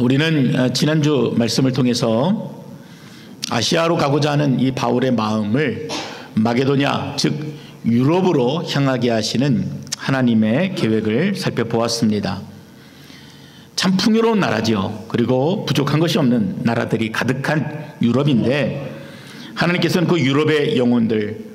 우리는 지난주 말씀을 통해서 아시아로 가고자 하는 이 바울의 마음을 마게도냐, 즉 유럽으로 향하게 하시는 하나님의 계획을 살펴보았습니다. 참 풍요로운 나라지요. 그리고 부족한 것이 없는 나라들이 가득한 유럽인데, 하나님께서는 그 유럽의 영혼들,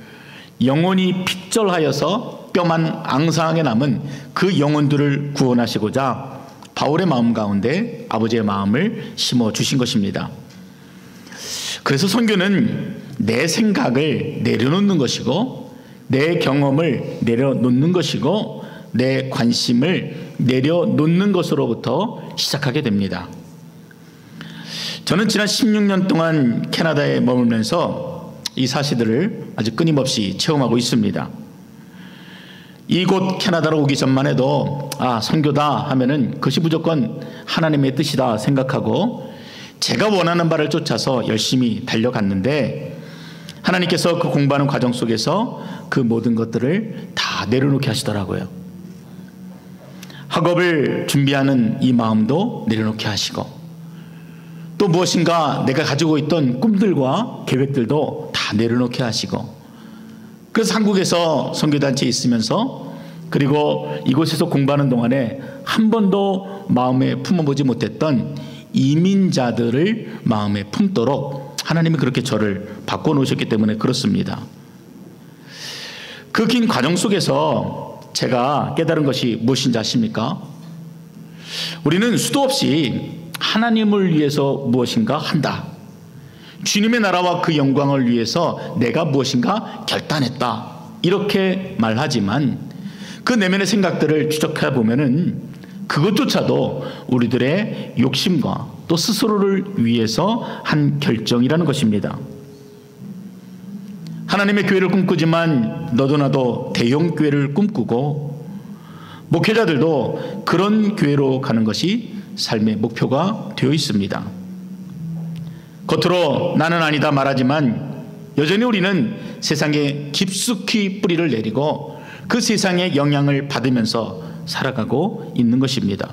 영혼이 핏절하여서 뼈만 앙상하게 남은 그 영혼들을 구원하시고자 바울의 마음 가운데 아버지의 마음을 심어주신 것입니다. 그래서 선교는 내 생각을 내려놓는 것이고, 내 경험을 내려놓는 것이고, 내 관심을 내려놓는 것으로부터 시작하게 됩니다. 저는 지난 16년 동안 캐나다에 머물면서 이 사실들을 아주 끊임없이 체험하고 있습니다. 이곳 캐나다로 오기 전만 해도 선교다 하면은 그것이 무조건 하나님의 뜻이다 생각하고 제가 원하는 바를 쫓아서 열심히 달려갔는데, 하나님께서 그 공부하는 과정 속에서 그 모든 것들을 다 내려놓게 하시더라고요. 학업을 준비하는 이 마음도 내려놓게 하시고, 또 무엇인가 내가 가지고 있던 꿈들과 계획들도 다 내려놓게 하시고, 그래서 한국에서 선교단체에 있으면서, 그리고 이곳에서 공부하는 동안에 한 번도 마음에 품어보지 못했던 이민자들을 마음에 품도록 하나님이 그렇게 저를 바꿔놓으셨기 때문에 그렇습니다. 그 긴 과정 속에서 제가 깨달은 것이 무엇인지 아십니까? 우리는 수도 없이 하나님을 위해서 무엇인가 한다. 주님의 나라와 그 영광을 위해서 내가 무엇인가 결단했다. 이렇게 말하지만 그 내면의 생각들을 추적해 보면은 그것조차도 우리들의 욕심과 또 스스로를 위해서 한 결정이라는 것입니다. 하나님의 교회를 꿈꾸지만 너도 나도 대형 교회를 꿈꾸고, 목회자들도 그런 교회로 가는 것이 삶의 목표가 되어 있습니다. 겉으로 나는 아니다 말하지만 여전히 우리는 세상에 깊숙이 뿌리를 내리고 그 세상의 영향을 받으면서 살아가고 있는 것입니다.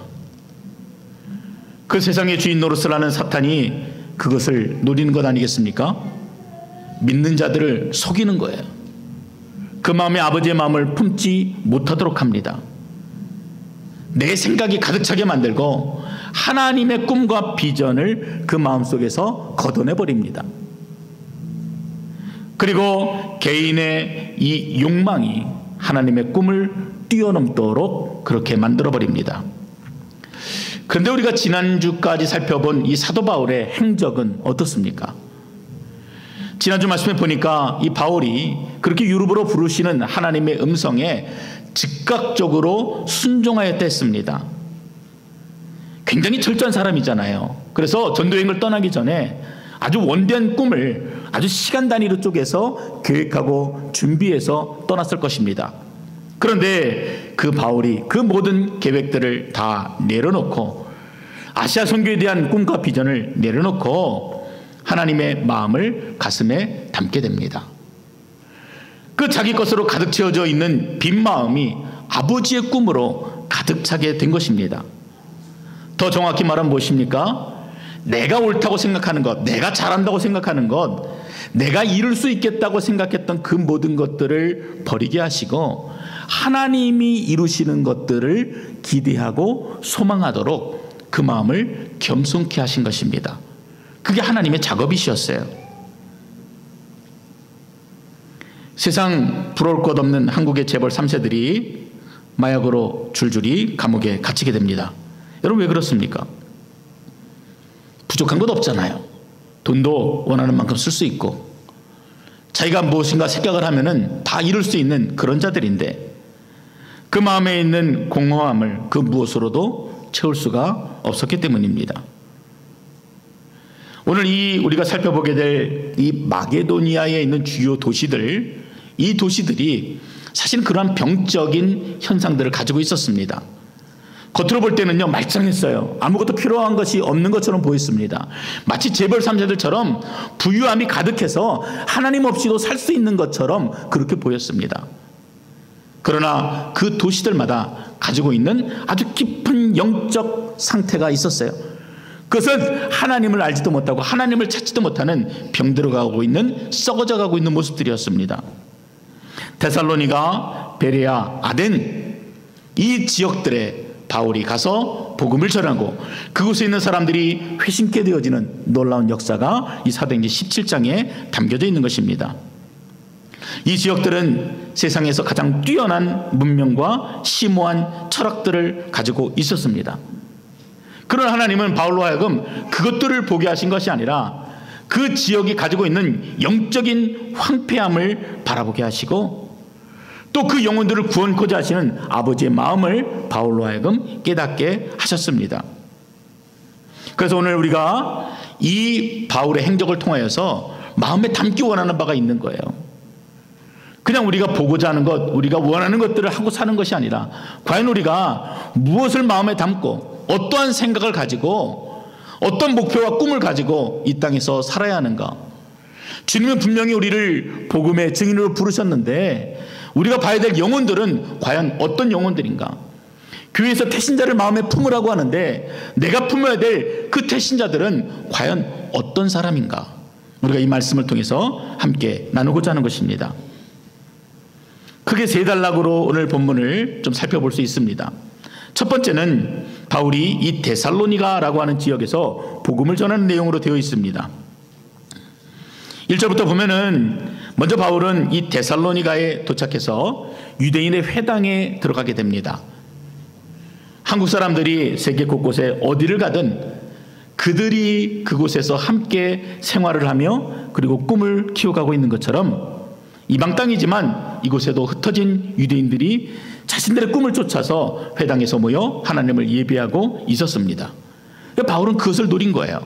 그 세상의 주인 노릇을 하는 사탄이 그것을 노리는 것 아니겠습니까? 믿는 자들을 속이는 거예요. 그 마음에 아버지의 마음을 품지 못하도록 합니다. 내 생각이 가득 차게 만들고 하나님의 꿈과 비전을 그 마음속에서 걷어내버립니다. 그리고 개인의 이 욕망이 하나님의 꿈을 뛰어넘도록 그렇게 만들어버립니다. 그런데 우리가 지난주까지 살펴본 이 사도 바울의 행적은 어떻습니까? 지난주 말씀에 보니까 이 바울이 그렇게 유럽으로 부르시는 하나님의 음성에 즉각적으로 순종하였다 했습니다. 굉장히 철저한 사람이잖아요. 그래서 전도여행을 떠나기 전에 아주 원대한 꿈을 아주 시간 단위로 쪼개서 계획하고 준비해서 떠났을 것입니다. 그런데 그 바울이 그 모든 계획들을 다 내려놓고 아시아 선교에 대한 꿈과 비전을 내려놓고 하나님의 마음을 가슴에 담게 됩니다. 그 자기 것으로 가득 채워져 있는 빈 마음이 아버지의 꿈으로 가득 차게 된 것입니다. 더 정확히 말하면 무엇입니까? 내가 옳다고 생각하는 것, 내가 잘한다고 생각하는 것, 내가 이룰 수 있겠다고 생각했던 그 모든 것들을 버리게 하시고 하나님이 이루시는 것들을 기대하고 소망하도록 그 마음을 겸손케 하신 것입니다. 그게 하나님의 작업이셨어요. 세상 부러울 것 없는 한국의 재벌 3세들이 마약으로 줄줄이 감옥에 갇히게 됩니다. 여러분 왜 그렇습니까? 부족한 것 없잖아요. 돈도 원하는 만큼 쓸 수 있고 자기가 무엇인가 생각을 하면은 다 이룰 수 있는 그런 자들인데 그 마음에 있는 공허함을 그 무엇으로도 채울 수가 없었기 때문입니다. 오늘 우리가 살펴보게 될 이 마게도니아에 있는 주요 도시들, 이 도시들이 사실 그러한 병적인 현상들을 가지고 있었습니다. 겉으로 볼 때는요 말짱했어요. 아무것도 필요한 것이 없는 것처럼 보였습니다. 마치 재벌 3세들처럼 부유함이 가득해서 하나님 없이도 살 수 있는 것처럼 그렇게 보였습니다. 그러나 그 도시들마다 가지고 있는 아주 깊은 영적 상태가 있었어요. 그것은 하나님을 알지도 못하고 하나님을 찾지도 못하는 병들어가고 있는, 썩어져가고 있는 모습들이었습니다. 데살로니가, 베레아, 아덴 이 지역들에 바울이 가서 복음을 전하고 그곳에 있는 사람들이 회심케 되어지는 놀라운 역사가 이 사도행전 17장에 담겨져 있는 것입니다. 이 지역들은 세상에서 가장 뛰어난 문명과 심오한 철학들을 가지고 있었습니다. 그러나 하나님은 바울로 하여금 그것들을 보게 하신 것이 아니라 그 지역이 가지고 있는 영적인 황폐함을 바라보게 하시고 또 그 영혼들을 구원코자 하시는 아버지의 마음을 바울로 하여금 깨닫게 하셨습니다. 그래서 오늘 우리가 이 바울의 행적을 통하여서 마음에 담기 원하는 바가 있는 거예요. 그냥 우리가 보고자 하는 것, 우리가 원하는 것들을 하고 사는 것이 아니라 과연 우리가 무엇을 마음에 담고 어떠한 생각을 가지고 어떤 목표와 꿈을 가지고 이 땅에서 살아야 하는가. 주님은 분명히 우리를 복음의 증인으로 부르셨는데 우리가 봐야 될 영혼들은 과연 어떤 영혼들인가. 교회에서 태신자를 마음에 품으라고 하는데 내가 품어야 될 그 태신자들은 과연 어떤 사람인가. 우리가 이 말씀을 통해서 함께 나누고자 하는 것입니다. 크게 세 단락으로 오늘 본문을 좀 살펴볼 수 있습니다. 첫 번째는 바울이 이 데살로니가라고 하는 지역에서 복음을 전하는 내용으로 되어 있습니다. 1절부터 보면은 먼저 바울은 이 데살로니가에 도착해서 유대인의 회당에 들어가게 됩니다. 한국 사람들이 세계 곳곳에 어디를 가든 그들이 그곳에서 함께 생활을 하며 그리고 꿈을 키워가고 있는 것처럼 이방 땅이지만 이곳에도 흩어진 유대인들이 자신들의 꿈을 쫓아서 회당에서 모여 하나님을 예배하고 있었습니다. 바울은 그것을 노린 거예요.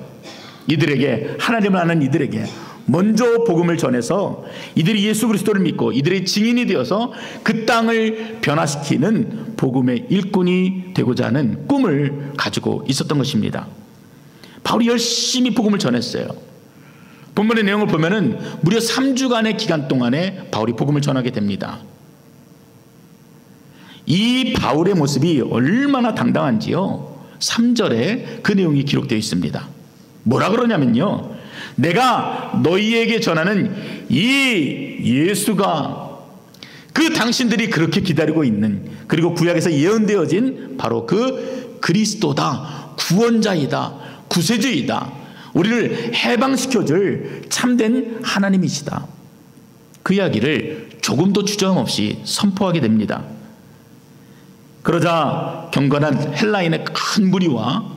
이들에게, 하나님을 아는 이들에게 먼저 복음을 전해서 이들이 예수 그리스도를 믿고 이들의 증인이 되어서 그 땅을 변화시키는 복음의 일꾼이 되고자 하는 꿈을 가지고 있었던 것입니다. 바울이 열심히 복음을 전했어요. 본문의 내용을 보면은 무려 3주간의 기간 동안에 바울이 복음을 전하게 됩니다. 이 바울의 모습이 얼마나 당당한지요. 3절에 그 내용이 기록되어 있습니다. 뭐라 그러냐면요. 내가 너희에게 전하는 이 예수가 그 당신들이 그렇게 기다리고 있는, 그리고 구약에서 예언되어진 바로 그 그리스도다, 구원자이다, 구세주이다, 우리를 해방시켜줄 참된 하나님이시다. 그 이야기를 조금도 주저함 없이 선포하게 됩니다. 그러자 경건한 헬라인의 큰 무리와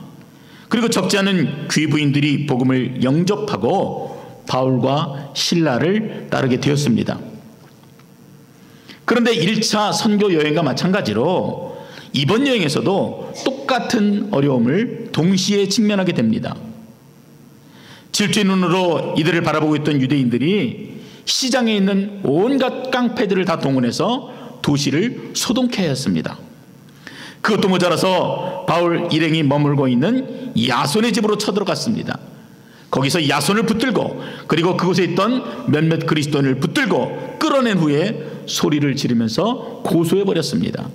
그리고 적지 않은 귀부인들이 복음을 영접하고 바울과 실라를 따르게 되었습니다. 그런데 1차 선교 여행과 마찬가지로 이번 여행에서도 똑같은 어려움을 동시에 직면하게 됩니다. 질투의 눈으로 이들을 바라보고 있던 유대인들이 시장에 있는 온갖 깡패들을 다 동원해서 도시를 소동케 하였습니다. 그것도 모자라서 바울 일행이 머물고 있는 야손의 집으로 쳐들어갔습니다. 거기서 야손을 붙들고 그리고 그곳에 있던 몇몇 그리스도인을 붙들고 끌어낸 후에 소리를 지르면서 고소해버렸습니다.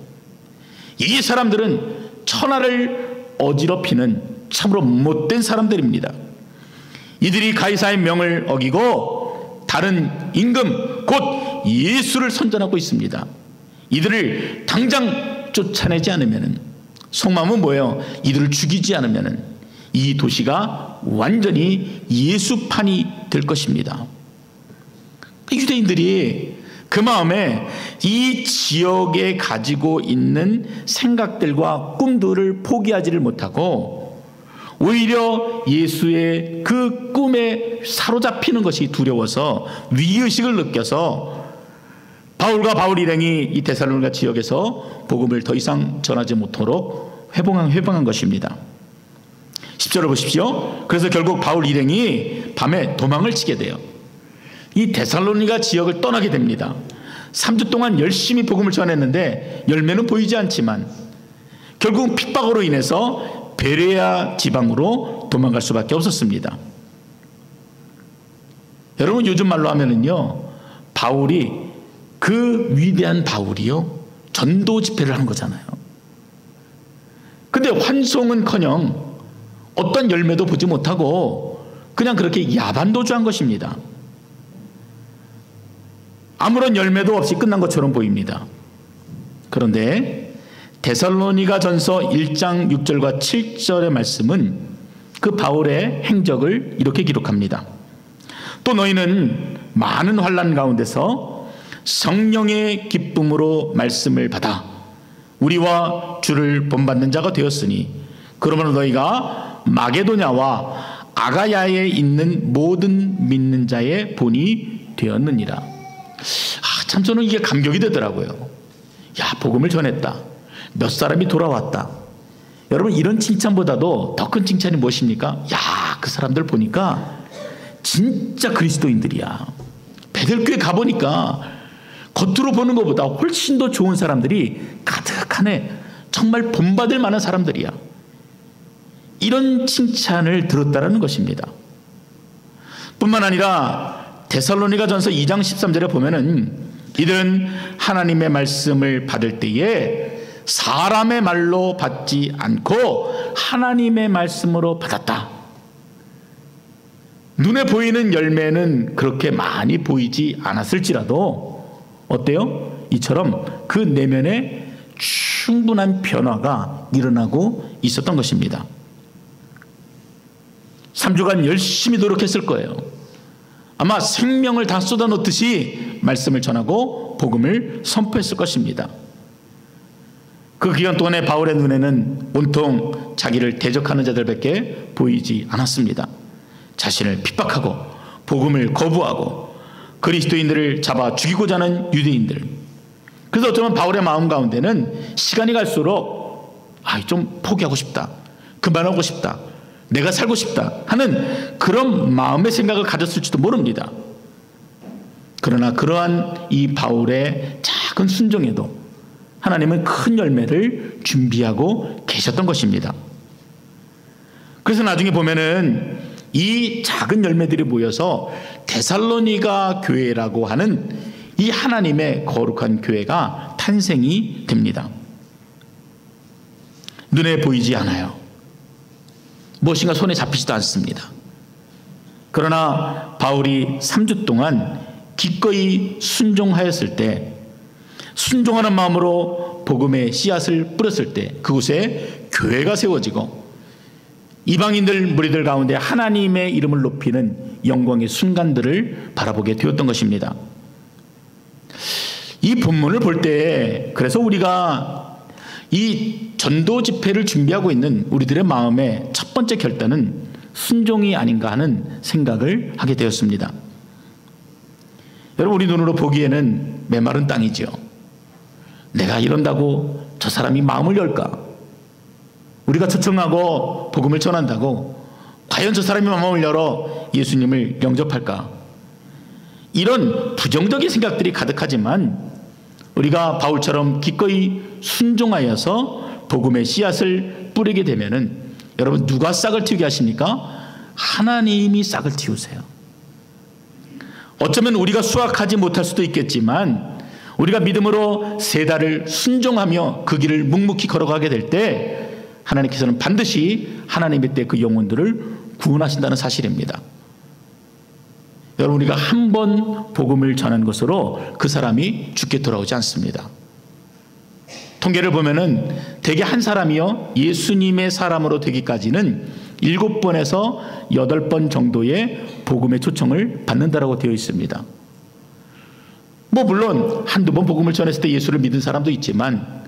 이 사람들은 천하를 어지럽히는 참으로 못된 사람들입니다. 이들이 가이사의 명을 어기고 다른 임금 곧 예수를 선전하고 있습니다. 이들을 당장 쫓아내지 않으면, 속마음은 뭐예요? 이들을 죽이지 않으면 이 도시가 완전히 예수판이 될 것입니다. 유대인들이 그 마음에 이 지역에 가지고 있는 생각들과 꿈들을 포기하지를 못하고 오히려 예수의 그 꿈에 사로잡히는 것이 두려워서 위의식을 느껴서 바울과 바울 일행이 이 데살로니가 지역에서 복음을 더 이상 전하지 못하도록 회방한 것입니다. 10절을 보십시오. 그래서 결국 바울 일행이 밤에 도망을 치게 돼요. 이 데살로니가 지역을 떠나게 됩니다. 3주 동안 열심히 복음을 전했는데 열매는 보이지 않지만 결국 핍박으로 인해서 베레아 지방으로 도망갈 수밖에 없었습니다. 여러분 요즘 말로 하면은요, 바울이 그 위대한 바울이요 전도 집회를 한 거잖아요. 근데 환송은커녕 어떤 열매도 보지 못하고 그냥 그렇게 야반도주한 것입니다. 아무런 열매도 없이 끝난 것처럼 보입니다. 그런데 데살로니가전서 1장 6절과 7절의 말씀은 그 바울의 행적을 이렇게 기록합니다. 또 너희는 많은 환난 가운데서 성령의 기쁨으로 말씀을 받아 우리와 주를 본받는 자가 되었으니 그러므로 너희가 마게도냐와 아가야에 있는 모든 믿는 자의 본이 되었느니라. 참 저는 이게 감격이 되더라고요. 야, 복음을 전했다. 몇 사람이 돌아왔다. 여러분, 이런 칭찬보다도 더 큰 칭찬이 무엇입니까? 야, 그 사람들 보니까 진짜 그리스도인들이야. 베델교회 가보니까 겉으로 보는 것보다 훨씬 더 좋은 사람들이 가득하네. 정말 본받을 만한 사람들이야. 이런 칭찬을 들었다는 것입니다. 뿐만 아니라 데살로니가전서 2장 13절에 보면은 이들은 하나님의 말씀을 받을 때에 사람의 말로 받지 않고 하나님의 말씀으로 받았다. 눈에 보이는 열매는 그렇게 많이 보이지 않았을지라도 어때요? 이처럼 그 내면에 충분한 변화가 일어나고 있었던 것입니다. 3주간 열심히 노력했을 거예요. 아마 생명을 다 쏟아놓듯이 말씀을 전하고 복음을 선포했을 것입니다. 그 기간 동안에 바울의 눈에는 온통 자기를 대적하는 자들밖에 보이지 않았습니다. 자신을 핍박하고 복음을 거부하고 그리스도인들을 잡아 죽이고자 하는 유대인들. 그래서 어쩌면 바울의 마음 가운데는 시간이 갈수록 좀 포기하고 싶다. 그만하고 싶다. 내가 살고 싶다 하는 그런 마음의 생각을 가졌을지도 모릅니다. 그러나 그러한 이 바울의 작은 순종에도 하나님은 큰 열매를 준비하고 계셨던 것입니다. 그래서 나중에 보면은 이 작은 열매들이 모여서 데살로니가 교회라고 하는 이 하나님의 거룩한 교회가 탄생이 됩니다. 눈에 보이지 않아요. 무엇인가 손에 잡히지도 않습니다. 그러나 바울이 3주 동안 기꺼이 순종하였을 때, 순종하는 마음으로 복음의 씨앗을 뿌렸을 때 그곳에 교회가 세워지고 이방인들 무리들 가운데 하나님의 이름을 높이는 영광의 순간들을 바라보게 되었던 것입니다. 이 본문을 볼 때 그래서 우리가 이 전도 집회를 준비하고 있는 우리들의 마음의 첫 번째 결단은 순종이 아닌가 하는 생각을 하게 되었습니다. 여러분, 우리 눈으로 보기에는 메마른 땅이죠. 내가 이런다고 저 사람이 마음을 열까? 우리가 초청하고 복음을 전한다고 과연 저 사람이 마음을 열어 예수님을 영접할까? 이런 부정적인 생각들이 가득하지만 우리가 바울처럼 기꺼이 순종하여서 복음의 씨앗을 뿌리게 되면은 여러분, 누가 싹을 틔우게 하십니까? 하나님이 싹을 틔우세요. 어쩌면 우리가 수확하지 못할 수도 있겠지만 우리가 믿음으로 세 달을 순종하며 그 길을 묵묵히 걸어가게 될 때 하나님께서는 반드시 하나님의 때 그 영혼들을 구원하신다는 사실입니다. 여러분, 우리가 한 번 복음을 전한 것으로 그 사람이 죽게 돌아오지 않습니다. 통계를 보면은 대개 한 사람이요 예수님의 사람으로 되기까지는 7번에서 8번 정도의 복음의 초청을 받는다라고 되어 있습니다. 물론 한두 번 복음을 전했을 때 예수를 믿은 사람도 있지만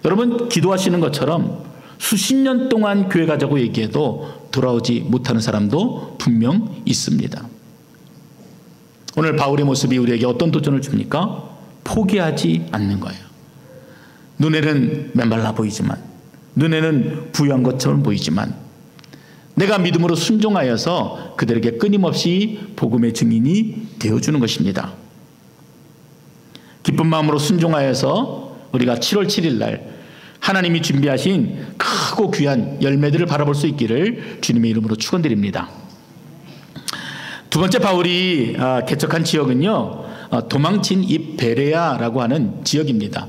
여러분, 기도하시는 것처럼 수십 년 동안 교회 가자고 얘기해도 돌아오지 못하는 사람도 분명 있습니다. 오늘 바울의 모습이 우리에게 어떤 도전을 줍니까? 포기하지 않는 거예요. 눈에는 메말라 보이지만, 눈에는 부유한 것처럼 보이지만 내가 믿음으로 순종하여서 그들에게 끊임없이 복음의 증인이 되어주는 것입니다. 기쁜 마음으로 순종하여서 우리가 7월 7일 날 하나님이 준비하신 크고 귀한 열매들을 바라볼 수 있기를 주님의 이름으로 축원드립니다. 두 번째 바울이 개척한 지역은요, 도망친 이 베레아라고 하는 지역입니다.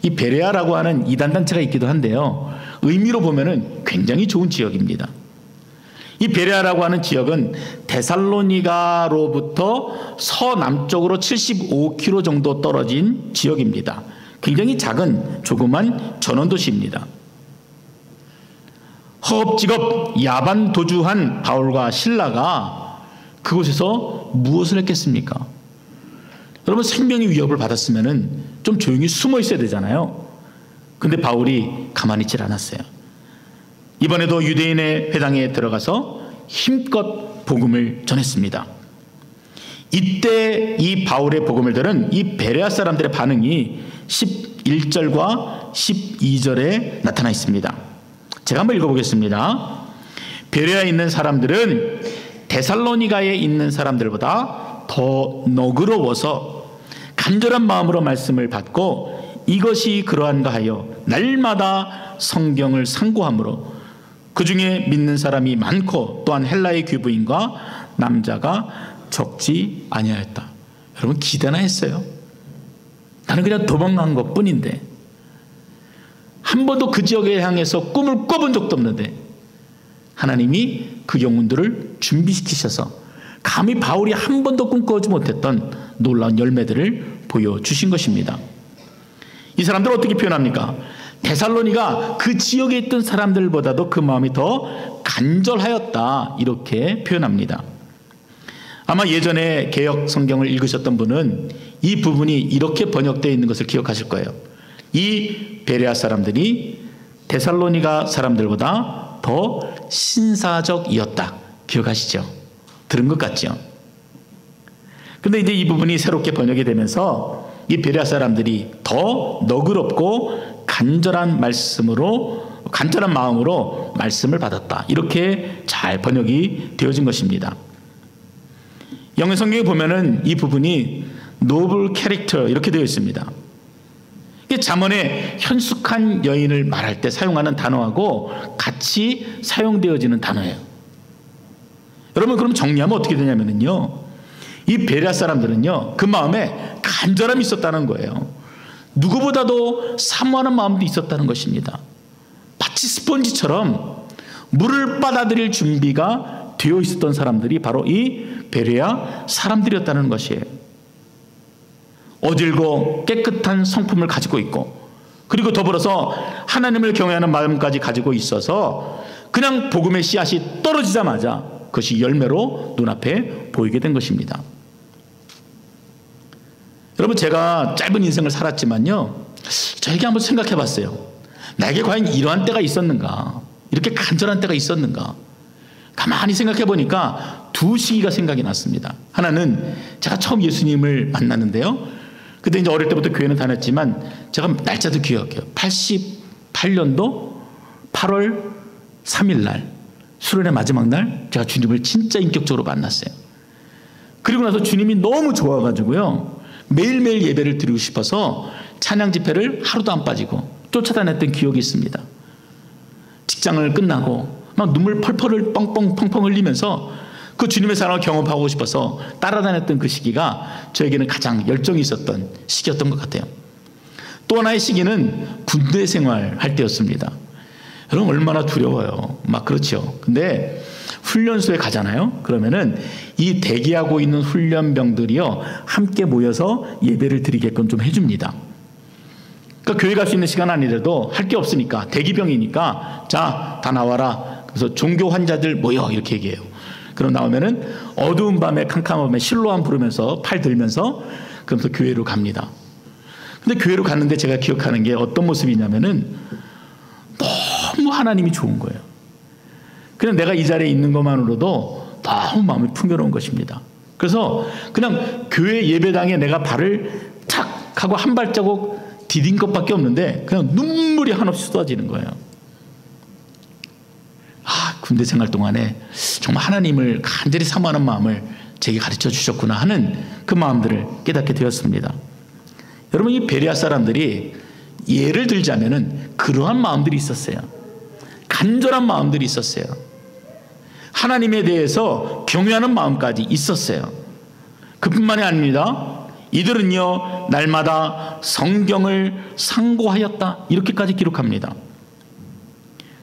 이 베레아라고 하는 이단 단체가 있기도 한데요, 의미로 보면은 굉장히 좋은 지역입니다. 이 베레아라고 하는 지역은 데살로니가로부터 서남쪽으로 75km 정도 떨어진 지역입니다. 굉장히 작은 조그만 전원도시입니다. 허겁지겁 야반 도주한 바울과 실라가 그곳에서 무엇을 했겠습니까? 여러분, 생명의 위협을 받았으면 좀 조용히 숨어 있어야 되잖아요. 근데 바울이 가만히 있질 않았어요. 이번에도 유대인의 회당에 들어가서 힘껏 복음을 전했습니다. 이때 이 바울의 복음을 들은 이 베레아 사람들의 반응이 11절과 12절에 나타나 있습니다. 제가 한번 읽어보겠습니다. 베레아에 있는 사람들은 데살로니가에 있는 사람들보다 더 너그러워서 간절한 마음으로 말씀을 받고 이것이 그러한가 하여 날마다 성경을 상고함으로 그 중에 믿는 사람이 많고 또한 헬라의 귀부인과 남자가 적지 아니하였다. 여러분, 기대나 했어요. 나는 그냥 도망간 것 뿐인데, 한 번도 그 지역에 향해서 꿈을 꿔본 적도 없는데 하나님이 그 영혼들을 준비시키셔서 감히 바울이 한 번도 꿈꿔보지 못했던 놀라운 열매들을 보여주신 것입니다. 이 사람들을 어떻게 표현합니까? 데살로니가 그 지역에 있던 사람들보다도 그 마음이 더 간절하였다, 이렇게 표현합니다. 아마 예전에 개역 성경을 읽으셨던 분은 이 부분이 이렇게 번역되어 있는 것을 기억하실 거예요. 이 베레아 사람들이 데살로니가 사람들보다 더 신사적이었다. 기억하시죠? 들은 것 같죠? 근데 이제 이 부분이 새롭게 번역이 되면서 이 베레아 사람들이 더 너그럽고 간절한 마음으로 말씀을 받았다. 이렇게 잘 번역이 되어진 것입니다. 영어 성경에 보면은 이 부분이 노블 캐릭터 이렇게 되어 있습니다. 이게 잠언에 현숙한 여인을 말할 때 사용하는 단어하고 같이 사용되어지는 단어예요. 여러분, 그럼 정리하면 어떻게 되냐면요, 이 베레아 사람들은요, 그 마음에 간절함이 있었다는 거예요. 누구보다도 사모하는 마음도 있었다는 것입니다. 마치 스펀지처럼 물을 빨아들일 준비가 되어 있었던 사람들이 바로 이 베레아 사람들이었다는 것이에요. 어질고 깨끗한 성품을 가지고 있고, 그리고 더불어서 하나님을 경외하는 마음까지 가지고 있어서 그냥 복음의 씨앗이 떨어지자마자 그것이 열매로 눈앞에 보이게 된 것입니다. 여러분, 제가 짧은 인생을 살았지만요, 저에게 한번 생각해 봤어요. 나에게 과연 이러한 때가 있었는가? 이렇게 간절한 때가 있었는가? 가만히 생각해 보니까 두 시기가 생각이 났습니다. 하나는 제가 처음 예수님을 만났는데요, 그때 이제 어릴 때부터 교회는 다녔지만 제가 날짜도 기억해요. 88년도 8월 3일 날, 수련의 마지막 날 제가 주님을 진짜 인격적으로 만났어요. 그리고 나서 주님이 너무 좋아가지고요, 매일매일 예배를 드리고 싶어서 찬양 집회를 하루도 안 빠지고 쫓아다녔던 기억이 있습니다. 직장을 끝나고 막 눈물 펄펄 뻥뻥 흘리면서 그 주님의 사랑을 경험하고 싶어서 따라다녔던 그 시기가 저에게는 가장 열정이 있었던 시기였던 것 같아요. 또 하나의 시기는 군대 생활할 때였습니다. 여러분, 얼마나 두려워요. 막 그렇죠. 근데 훈련소에 가잖아요. 그러면은 이 대기하고 있는 훈련병들이요, 함께 모여서 예배를 드리게끔 좀 해줍니다. 그러니까 교회 갈 수 있는 시간 아니라도 할 게 없으니까, 대기병이니까 자, 다 나와라. 그래서 종교 환자들 모여, 이렇게 얘기해요. 그럼 나오면은 어두운 밤에 캄캄한 밤에 실로암 부르면서 팔 들면서 그러면서 교회로 갑니다. 근데 교회로 갔는데 제가 기억하는 게 어떤 모습이냐면은 너무 하나님이 좋은 거예요. 그냥 내가 이 자리에 있는 것만으로도 너무 마음이 풍요로운 것입니다. 그래서 그냥 교회 예배당에 내가 발을 탁 하고 한 발자국 디딘 것밖에 없는데 그냥 눈물이 한없이 쏟아지는 거예요. 군대 생활 동안에 정말 하나님을 간절히 사모하는 마음을 제게 가르쳐 주셨구나 하는 그 마음들을 깨닫게 되었습니다. 여러분, 이 베레아 사람들이 예를 들자면은 그러한 마음들이 있었어요. 간절한 마음들이 있었어요. 하나님에 대해서 경외하는 마음까지 있었어요. 그뿐만이 아닙니다. 이들은요, 날마다 성경을 상고하였다, 이렇게까지 기록합니다.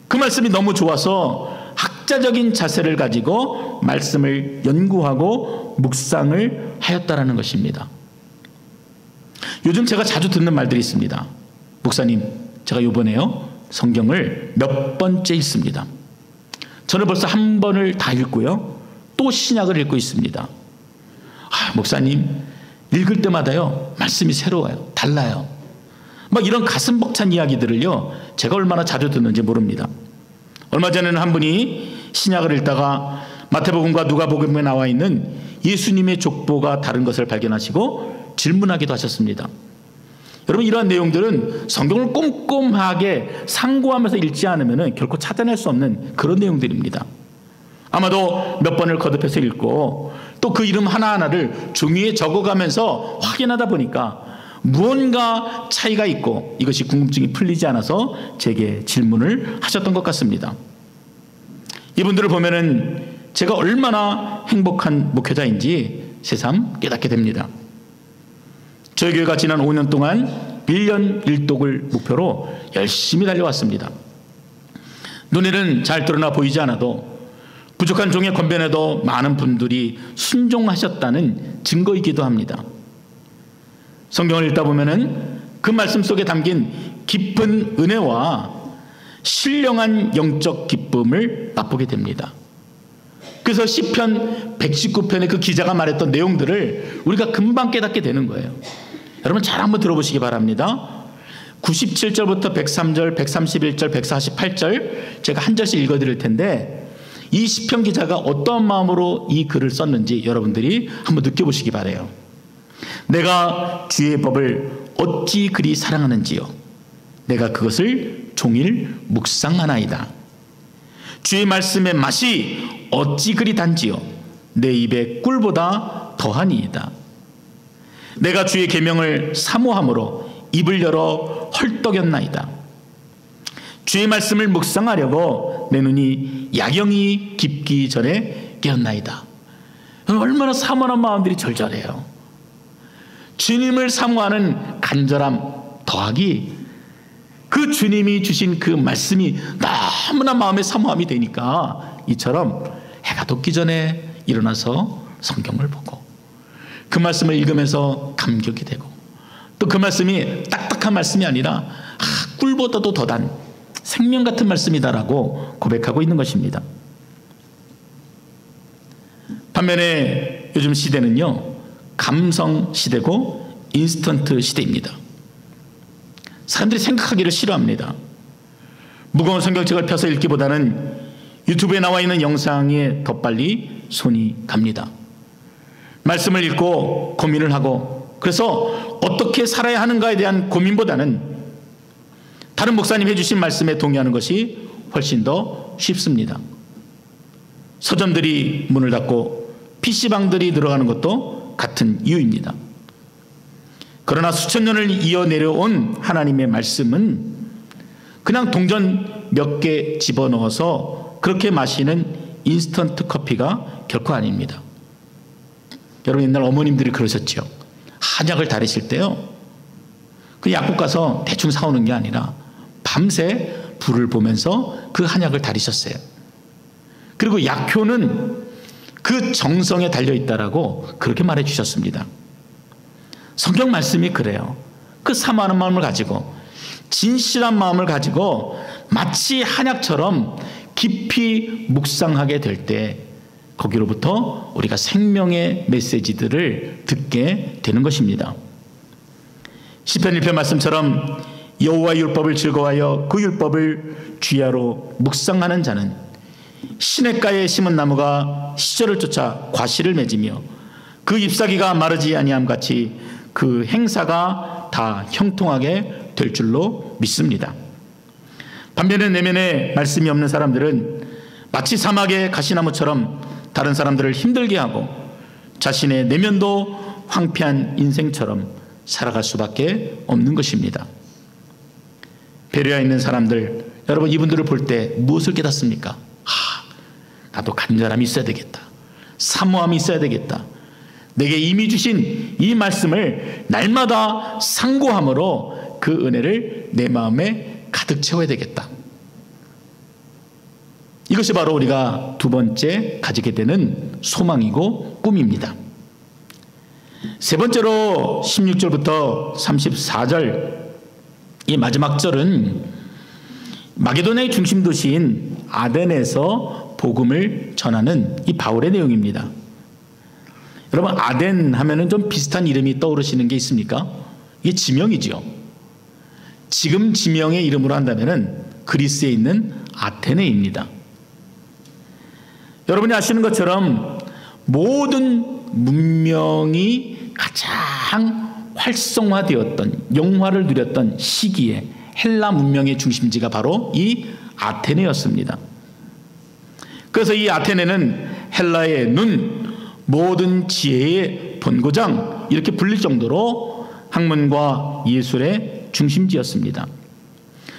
그 말씀이 너무 좋아서 학자적인 자세를 가지고 말씀을 연구하고 묵상을 하였다라는 것입니다. 요즘 제가 자주 듣는 말들이 있습니다. 목사님, 제가 이번에요 성경을 몇 번째 읽습니다. 저는 벌써 한 번을 다 읽고요 또 신약을 읽고 있습니다. 목사님, 읽을 때마다요 말씀이 새로워요. 달라요. 막 이런 가슴 벅찬 이야기들을요 제가 얼마나 자주 듣는지 모릅니다. 얼마 전에는 한 분이 신약을 읽다가 마태복음과 누가복음에 나와 있는 예수님의 족보가 다른 것을 발견하시고 질문하기도 하셨습니다. 여러분, 이러한 내용들은 성경을 꼼꼼하게 상고하면서 읽지 않으면 결코 찾아낼 수 없는 그런 내용들입니다. 아마도 몇 번을 거듭해서 읽고 또 그 이름 하나하나를 종이에 적어가면서 확인하다 보니까 무언가 차이가 있고 이것이 궁금증이 풀리지 않아서 제게 질문을 하셨던 것 같습니다. 이분들을 보면은 제가 얼마나 행복한 목회자인지 새삼 깨닫게 됩니다. 저희 교회가 지난 5년 동안 1년 1독을 목표로 열심히 달려왔습니다. 눈에는 잘 드러나 보이지 않아도 부족한 종의 권변에도 많은 분들이 순종하셨다는 증거이기도 합니다. 성경을 읽다 보면은 그 말씀 속에 담긴 깊은 은혜와 신령한 영적 기쁨을 맛보게 됩니다. 그래서 시편 119편의 그 기자가 말했던 내용들을 우리가 금방 깨닫게 되는 거예요. 여러분 잘 한번 들어보시기 바랍니다. 97절부터 103절, 131절, 148절 제가 한 절씩 읽어드릴 텐데 이 시편 기자가 어떠한 마음으로 이 글을 썼는지 여러분들이 한번 느껴보시기 바라요. 내가 주의 법을 어찌 그리 사랑하는지요. 내가 그것을 종일 묵상하나이다. 주의 말씀의 맛이 어찌 그리 단지요. 내 입에 꿀보다 더하니이다. 내가 주의 계명을 사모함으로 입을 열어 헐떡였나이다. 주의 말씀을 묵상하려고 내 눈이 야경이 깊기 전에 깨었나이다. 얼마나 사모하는 마음들이 절절해요. 주님을 사모하는 간절함 더하기 그 주님이 주신 그 말씀이 너무나 마음의 사모함이 되니까 이처럼 해가 돋기 전에 일어나서 성경을 보고 그 말씀을 읽으면서 감격이 되고 또 그 말씀이 딱딱한 말씀이 아니라 꿀보다도 더 단 생명 같은 말씀이다라고 고백하고 있는 것입니다. 반면에 요즘 시대는요 감성 시대고 인스턴트 시대입니다. 사람들이 생각하기를 싫어합니다. 무거운 성경책을 펴서 읽기보다는 유튜브에 나와 있는 영상에 더 빨리 손이 갑니다. 말씀을 읽고 고민을 하고 그래서 어떻게 살아야 하는가에 대한 고민보다는 다른 목사님 해주신 말씀에 동의하는 것이 훨씬 더 쉽습니다. 서점들이 문을 닫고 PC방들이 늘어가는 것도 같은 이유입니다. 그러나 수천 년을 이어 내려온 하나님의 말씀은 그냥 동전 몇 개 집어넣어서 그렇게 마시는 인스턴트 커피가 결코 아닙니다. 여러분 옛날 어머님들이 그러셨죠. 한약을 다리실 때요 그 약국 가서 대충 사오는 게 아니라 밤새 불을 보면서 그 한약을 다리셨어요. 그리고 약효는 그 정성에 달려있다라고 그렇게 말해 주셨습니다. 성경 말씀이 그래요. 그 사모하는 마음을 가지고 진실한 마음을 가지고 마치 한약처럼 깊이 묵상하게 될 때 거기로부터 우리가 생명의 메시지들을 듣게 되는 것입니다. 시편 1편 말씀처럼 여호와의 율법을 즐거워하여 그 율법을 주야로 묵상하는 자는 시냇가에 심은 나무가 시절을 쫓아 과실을 맺으며 그 잎사귀가 마르지 아니함 같이 그 행사가 다 형통하게 될 줄로 믿습니다. 반면에 내면에 말씀이 없는 사람들은 마치 사막의 가시나무처럼 다른 사람들을 힘들게 하고 자신의 내면도 황폐한 인생처럼 살아갈 수밖에 없는 것입니다. 배려해 있는 사람들, 여러분 이분들을 볼 때 무엇을 깨닫습니까? 나도 간절함이 있어야 되겠다. 사모함이 있어야 되겠다. 내게 이미 주신 이 말씀을 날마다 상고함으로 그 은혜를 내 마음에 가득 채워야 되겠다. 이것이 바로 우리가 두 번째 가지게 되는 소망이고 꿈입니다. 세 번째로 16절부터 34절 이 마지막 절은 마게도냐의 중심 도시인 아덴에서 복음을 전하는 이 바울의 내용입니다. 여러분, 아덴 하면은 좀 비슷한 이름이 떠오르시는 게 있습니까? 이게 지명이죠. 지금 지명의 이름으로 한다면은 그리스에 있는 아테네입니다. 여러분이 아시는 것처럼 모든 문명이 가장 활성화되었던, 영화를 누렸던 시기에 헬라 문명의 중심지가 바로 이 아테네였습니다. 그래서 이 아테네는 헬라의 눈, 모든 지혜의 본고장 이렇게 불릴 정도로 학문과 예술의 중심지였습니다.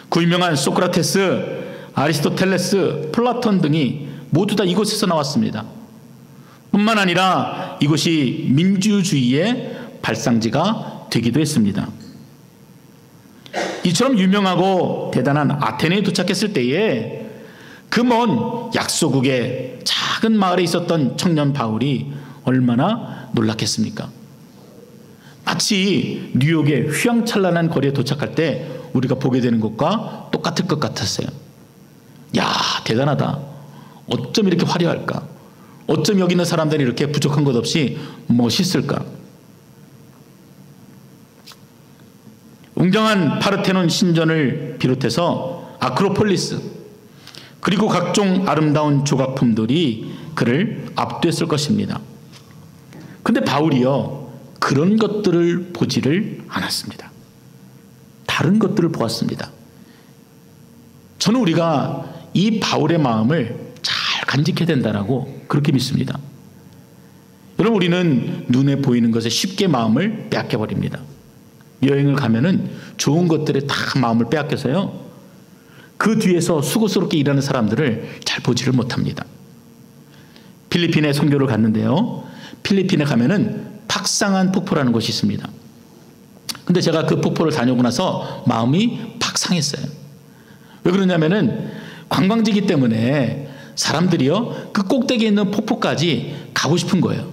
그 유명한 소크라테스, 아리스토텔레스, 플라톤 등이 모두 다 이곳에서 나왔습니다. 뿐만 아니라 이곳이 민주주의의 발상지가 되기도 했습니다. 이처럼 유명하고 대단한 아테네에 도착했을 때에 그 먼 약소국의 작은 마을에 있었던 청년 바울이 얼마나 놀랐겠습니까? 마치 뉴욕의 휘황찬란한 거리에 도착할 때 우리가 보게 되는 것과 똑같을 것 같았어요. 야, 대단하다. 어쩜 이렇게 화려할까? 어쩜 여기 있는 사람들이 이렇게 부족한 것 없이 멋있을까? 웅장한 파르테논 신전을 비롯해서 아크로폴리스 그리고 각종 아름다운 조각품들이 그를 압도했을 것입니다. 근데 바울이요, 그런 것들을 보지를 않았습니다. 다른 것들을 보았습니다. 저는 우리가 이 바울의 마음을 잘 간직해야 된다라고 그렇게 믿습니다. 여러분, 우리는 눈에 보이는 것에 쉽게 마음을 빼앗겨버립니다. 여행을 가면은 좋은 것들에 다 마음을 빼앗겨서요, 그 뒤에서 수고스럽게 일하는 사람들을 잘 보지를 못합니다. 필리핀에 선교를 갔는데요, 필리핀에 가면은 팍상한 폭포라는 곳이 있습니다. 근데 제가 그 폭포를 다녀오고 나서 마음이 팍 상했어요. 왜 그러냐면은 관광지이기 때문에 사람들이요, 그 꼭대기에 있는 폭포까지 가고 싶은 거예요.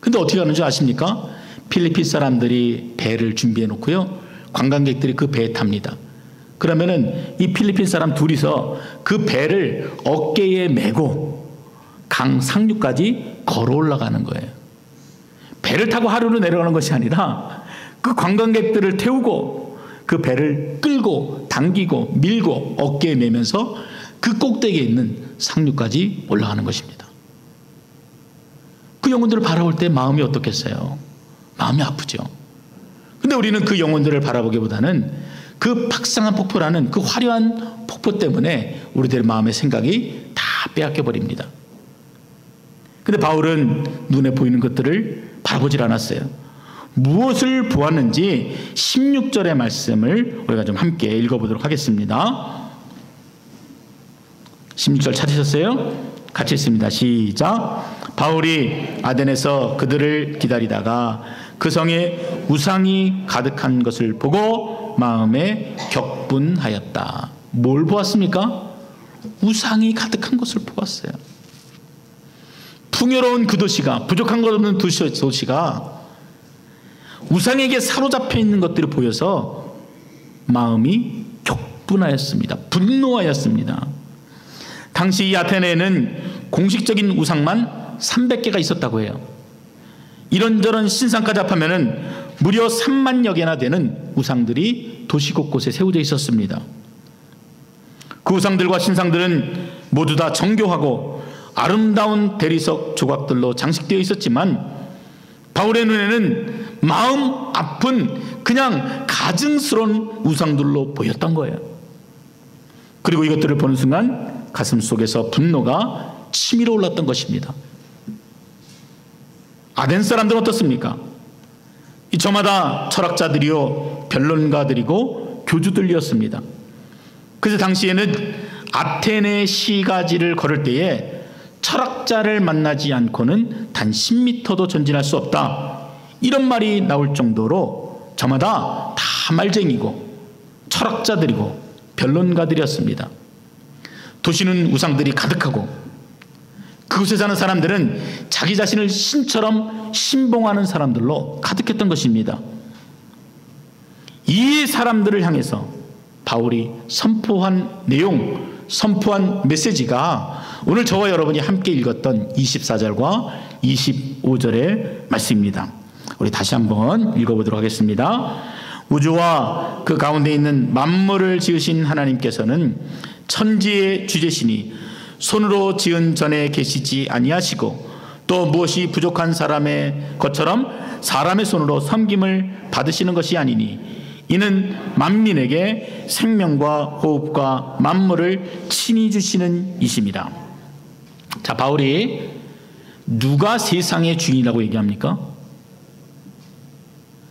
근데 어떻게 하는 줄 아십니까? 필리핀 사람들이 배를 준비해 놓고요, 관광객들이 그 배에 탑니다. 그러면은 이 필리핀 사람 둘이서 그 배를 어깨에 메고 강 상류까지 걸어 올라가는 거예요. 배를 타고 하루로 내려가는 것이 아니라 그 관광객들을 태우고 그 배를 끌고 당기고 밀고 어깨에 메면서 그 꼭대기에 있는 상류까지 올라가는 것입니다. 그 영혼들을 바라볼 때 마음이 어떻겠어요? 마음이 아프죠. 근데 우리는 그 영혼들을 바라보기보다는 그 팍상한 폭포라는 그 화려한 폭포 때문에 우리들의 마음의 생각이 다 빼앗겨 버립니다. 근데 바울은 눈에 보이는 것들을 바라보질 않았어요. 무엇을 보았는지 16절의 말씀을 우리가 좀 함께 읽어보도록 하겠습니다. 16절 찾으셨어요? 같이 읽습니다. 시작. 바울이 아덴에서 그들을 기다리다가 그 성에 우상이 가득한 것을 보고 마음에 격분하였다. 뭘 보았습니까? 우상이 가득한 것을 보았어요. 풍요로운 그 도시가, 부족한 것 없는 도시가 우상에게 사로잡혀 있는 것들이 보여서 마음이 격분하였습니다. 분노하였습니다. 당시 이 아테네에는 공식적인 우상만 300개가 있었다고 해요. 이런저런 신상까지 합하면은 무려 3만여 개나 되는 우상들이 도시 곳곳에 세워져 있었습니다. 그 우상들과 신상들은 모두 다 정교하고 아름다운 대리석 조각들로 장식되어 있었지만 바울의 눈에는 마음 아픈 그냥 가증스러운 우상들로 보였던 거예요. 그리고 이것들을 보는 순간 가슴 속에서 분노가 치밀어 올랐던 것입니다. 아덴 사람들은 어떻습니까? 저마다 철학자들이요, 변론가들이고 교주들이었습니다. 그래서 당시에는 아테네 시가지를 걸을 때에 철학자를 만나지 않고는 단 10m도 전진할 수 없다, 이런 말이 나올 정도로 저마다 다 말쟁이고 철학자들이고 변론가들이었습니다. 도시는 우상들이 가득하고 그곳에 사는 사람들은 자기 자신을 신처럼 신봉하는 사람들로 가득했던 것입니다. 이 사람들을 향해서 바울이 선포한 내용, 선포한 메시지가 오늘 저와 여러분이 함께 읽었던 24절과 25절의 말씀입니다. 우리 다시 한번 읽어보도록 하겠습니다. 우주와 그 가운데 있는 만물을 지으신 하나님께서는 천지의 주제시니 손으로 지은 전에 계시지 아니하시고 또 무엇이 부족한 사람의 것처럼 사람의 손으로 섬김을 받으시는 것이 아니니 이는 만민에게 생명과 호흡과 만물을 친히 주시는 이심이라. 자, 바울이 누가 세상의 주인이라고 얘기합니까?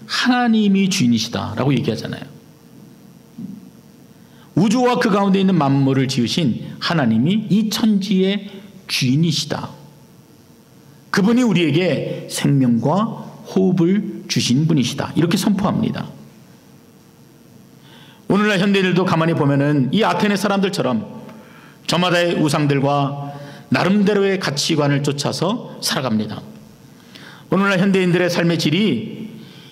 하나님이 주인이시다라고 얘기하잖아요. 우주와 그 가운데 있는 만물을 지으신 하나님이 이 천지의 주인이시다. 그분이 우리에게 생명과 호흡을 주신 분이시다. 이렇게 선포합니다. 오늘날 현대인들도 가만히 보면은 이 아테네 사람들처럼 저마다의 우상들과 나름대로의 가치관을 쫓아서 살아갑니다. 오늘날 현대인들의 삶의 질이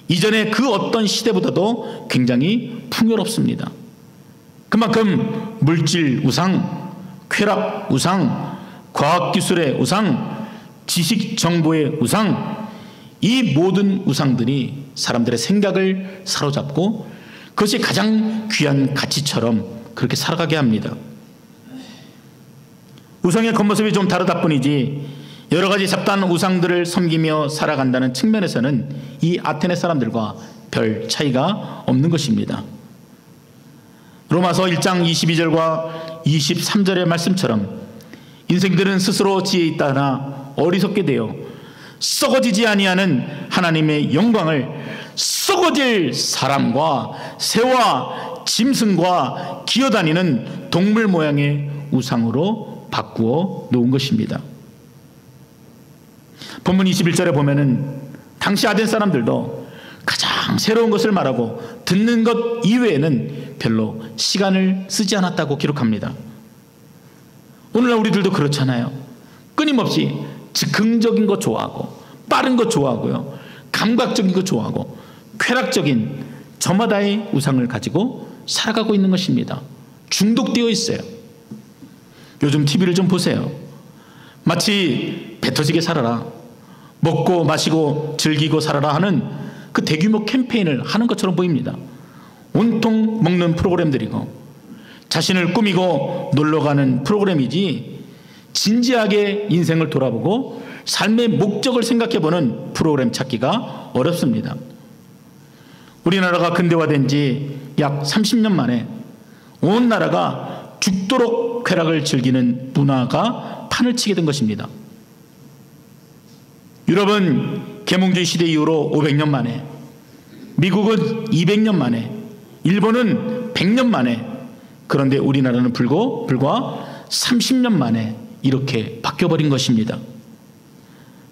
이전의 그 어떤 시대보다도 굉장히 풍요롭습니다. 그만큼 물질 우상, 쾌락 우상, 과학기술의 우상, 지식 정보의 우상, 이 모든 우상들이 사람들의 생각을 사로잡고 그것이 가장 귀한 가치처럼 그렇게 살아가게 합니다. 우상의 겉모습이 좀 다르다 뿐이지 여러 가지 잡다한 우상들을 섬기며 살아간다는 측면에서는 이 아테네 사람들과 별 차이가 없는 것입니다. 로마서 1장 22절과 23절의 말씀처럼 인생들은 스스로 지혜 있다나 어리석게 되어 썩어지지 아니하는 하나님의 영광을 썩어질 사람과 새와 짐승과 기어다니는 동물 모양의 우상으로 바꾸어 놓은 것입니다. 본문 21절에 보면은 당시 아덴 사람들도 가장 새로운 것을 말하고 듣는 것 이외에는 별로 시간을 쓰지 않았다고 기록합니다. 오늘날 우리들도 그렇잖아요. 끊임없이 즉흥적인 것 좋아하고 빠른 것 좋아하고요, 감각적인 것 좋아하고 쾌락적인 저마다의 우상을 가지고 살아가고 있는 것입니다. 중독되어 있어요. 요즘 TV를 좀 보세요. 마치 배 터지게 살아라, 먹고 마시고 즐기고 살아라 하는 그 대규모 캠페인을 하는 것처럼 보입니다. 온통 먹는 프로그램들이고 자신을 꾸미고 놀러가는 프로그램이지 진지하게 인생을 돌아보고 삶의 목적을 생각해보는 프로그램 찾기가 어렵습니다. 우리나라가 근대화된 지 약 30년 만에 온 나라가 죽도록 쾌락을 즐기는 문화가 판을 치게 된 것입니다. 유럽은 계몽주의 시대 이후로 500년 만에, 미국은 200년 만에, 일본은 100년 만에, 그런데 우리나라는 불과 30년 만에 이렇게 바뀌어버린 것입니다.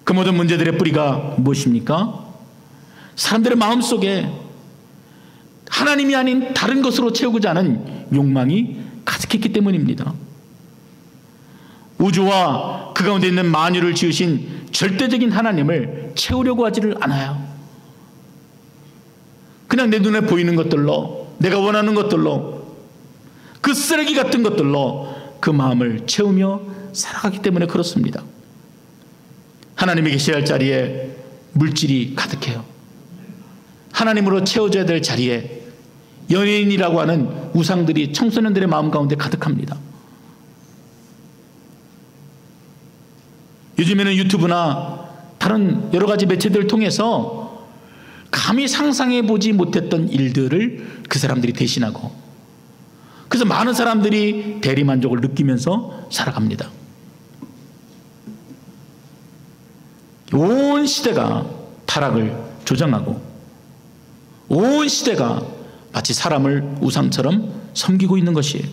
그 모든 문제들의 뿌리가 무엇입니까? 사람들의 마음속에 하나님이 아닌 다른 것으로 채우고자 하는 욕망이 가득했기 때문입니다. 우주와 그 가운데 있는 만유를 지으신 절대적인 하나님을 채우려고 하지를 않아요. 그냥 내 눈에 보이는 것들로, 내가 원하는 것들로, 그 쓰레기 같은 것들로 그 마음을 채우며 살아가기 때문에 그렇습니다. 하나님이 계셔야 할 자리에 물질이 가득해요. 하나님으로 채워져야 될 자리에 연예인이라고 하는 우상들이 청소년들의 마음 가운데 가득합니다. 요즘에는 유튜브나 다른 여러 가지 매체들을 통해서 감히 상상해보지 못했던 일들을 그 사람들이 대신하고, 그래서 많은 사람들이 대리만족을 느끼면서 살아갑니다. 온 시대가 타락을 조장하고 온 시대가 마치 사람을 우상처럼 섬기고 있는 것이에요.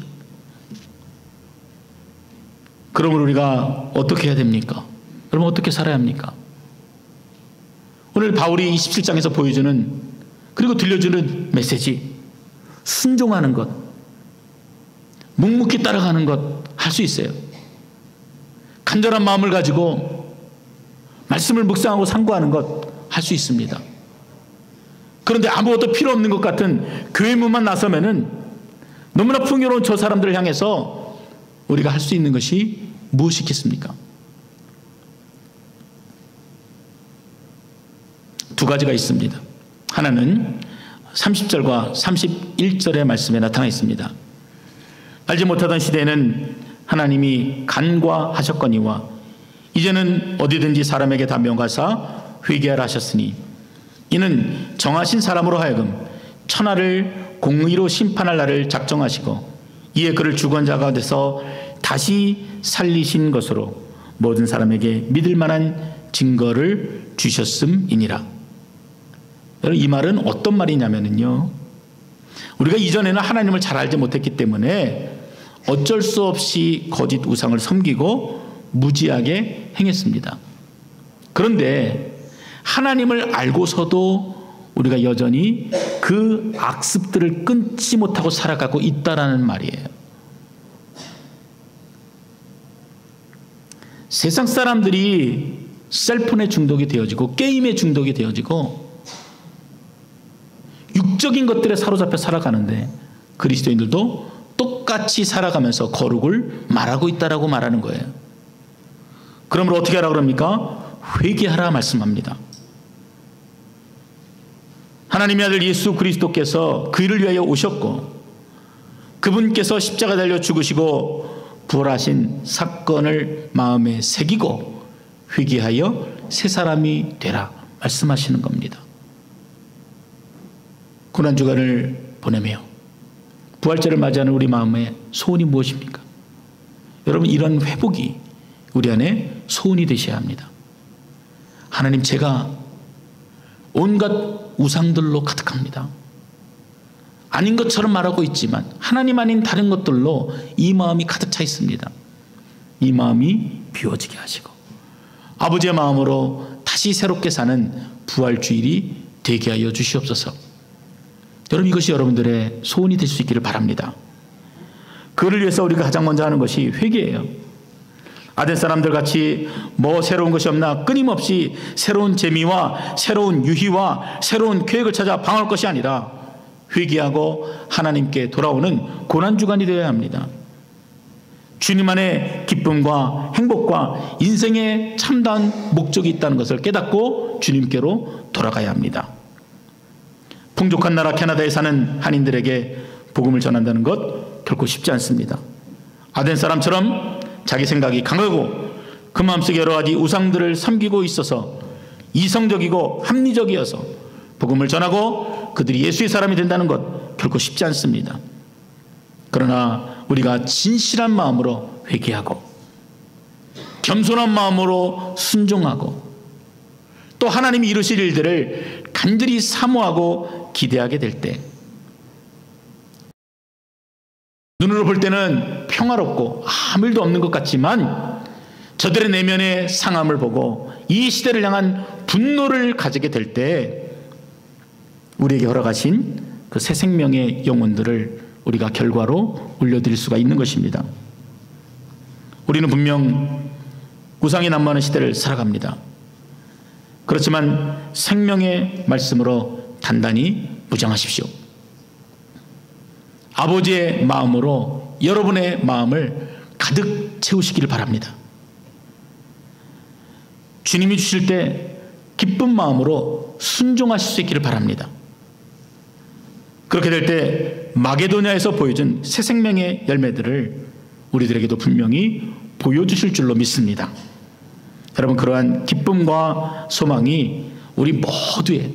그러면 우리가 어떻게 해야 됩니까? 그러면 어떻게 살아야 합니까? 오늘 바울이 27장에서 보여주는, 그리고 들려주는 메시지, 순종하는 것, 묵묵히 따라가는 것 할 수 있어요. 간절한 마음을 가지고 말씀을 묵상하고 상고하는 것 할 수 있습니다. 그런데 아무것도 필요 없는 것 같은 교회 문만 나서면은 너무나 풍요로운 저 사람들을 향해서 우리가 할 수 있는 것이 무엇이 있겠습니까? 두 가지가 있습니다. 하나는 30절과 31절의 말씀에 나타나 있습니다. 알지 못하던 시대에는 하나님이 간과하셨거니와 이제는 어디든지 사람에게 다 명하사 회개하라 하셨으니 이는 정하신 사람으로 하여금 천하를 공의로 심판할 날을 작정하시고 이에 그를 죽은 자 가운데서 다시 살리신 것으로 모든 사람에게 믿을 만한 증거를 주셨음이니라. 여러분, 이 말은 어떤 말이냐면요, 우리가 이전에는 하나님을 잘 알지 못했기 때문에 어쩔 수 없이 거짓 우상을 섬기고 무지하게 행했습니다. 그런데 하나님을 알고서도 우리가 여전히 그 악습들을 끊지 못하고 살아가고 있다라는 말이에요. 세상 사람들이 셀폰에 중독이 되어지고 게임에 중독이 되어지고 육적인 것들에 사로잡혀 살아가는데 그리스도인들도 똑같이 살아가면서 거룩을 말하고 있다라고 말하는 거예요. 그러므로 어떻게 하라 그럽니까? 회개하라 말씀합니다. 하나님의 아들 예수 그리스도께서 그를 위하여 오셨고 그분께서 십자가 달려 죽으시고 부활하신 사건을 마음에 새기고 회개하여 새 사람이 되라 말씀하시는 겁니다. 고난주간을 보내며 부활절을 맞이하는 우리 마음의 소원이 무엇입니까? 여러분, 이런 회복이 우리 안에 소원이 되셔야 합니다. 하나님, 제가 온갖 우상들로 가득합니다. 아닌 것처럼 말하고 있지만 하나님 아닌 다른 것들로 이 마음이 가득 차 있습니다. 이 마음이 비워지게 하시고 아버지의 마음으로 다시 새롭게 사는 부활주일이 되게 하여 주시옵소서. 여러분, 이것이 여러분들의 소원이 될 수 있기를 바랍니다. 그를 위해서 우리가 가장 먼저 하는 것이 회개예요. 아덴 사람들 같이 뭐 새로운 것이 없나 끊임없이 새로운 재미와 새로운 유희와 새로운 계획을 찾아 방황할 것이 아니라 회개하고 하나님께 돌아오는 고난주간이 되어야 합니다. 주님 안에 기쁨과 행복과 인생의 참다운 목적이 있다는 것을 깨닫고 주님께로 돌아가야 합니다. 풍족한 나라 캐나다에 사는 한인들에게 복음을 전한다는 것 결코 쉽지 않습니다. 아덴 사람처럼 자기 생각이 강하고 그 마음속에 여러 가지 우상들을 섬기고 있어서 이성적이고 합리적이어서 복음을 전하고 그들이 예수의 사람이 된다는 것 결코 쉽지 않습니다. 그러나 우리가 진실한 마음으로 회개하고 겸손한 마음으로 순종하고 또 하나님이 이루실 일들을 간절히 사모하고 기대하게 될 때 눈으로 볼 때는 평화롭고 아무 일도 없는 것 같지만 저들의 내면의 상함을 보고 이 시대를 향한 분노를 가지게 될 때 우리에게 허락하신 그 새 생명의 영혼들을 우리가 결과로 올려드릴 수가 있는 것입니다. 우리는 분명 우상이 난무하는 시대를 살아갑니다. 그렇지만 생명의 말씀으로 단단히 무장하십시오. 아버지의 마음으로 여러분의 마음을 가득 채우시기를 바랍니다. 주님이 주실 때 기쁜 마음으로 순종하실 수 있기를 바랍니다. 그렇게 될 때 마게도냐에서 보여준 새 생명의 열매들을 우리들에게도 분명히 보여주실 줄로 믿습니다. 여러분, 그러한 기쁨과 소망이 우리 모두의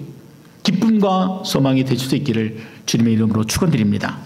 기쁨과 소망이 될 수 있기를 주님의 이름으로 축원드립니다.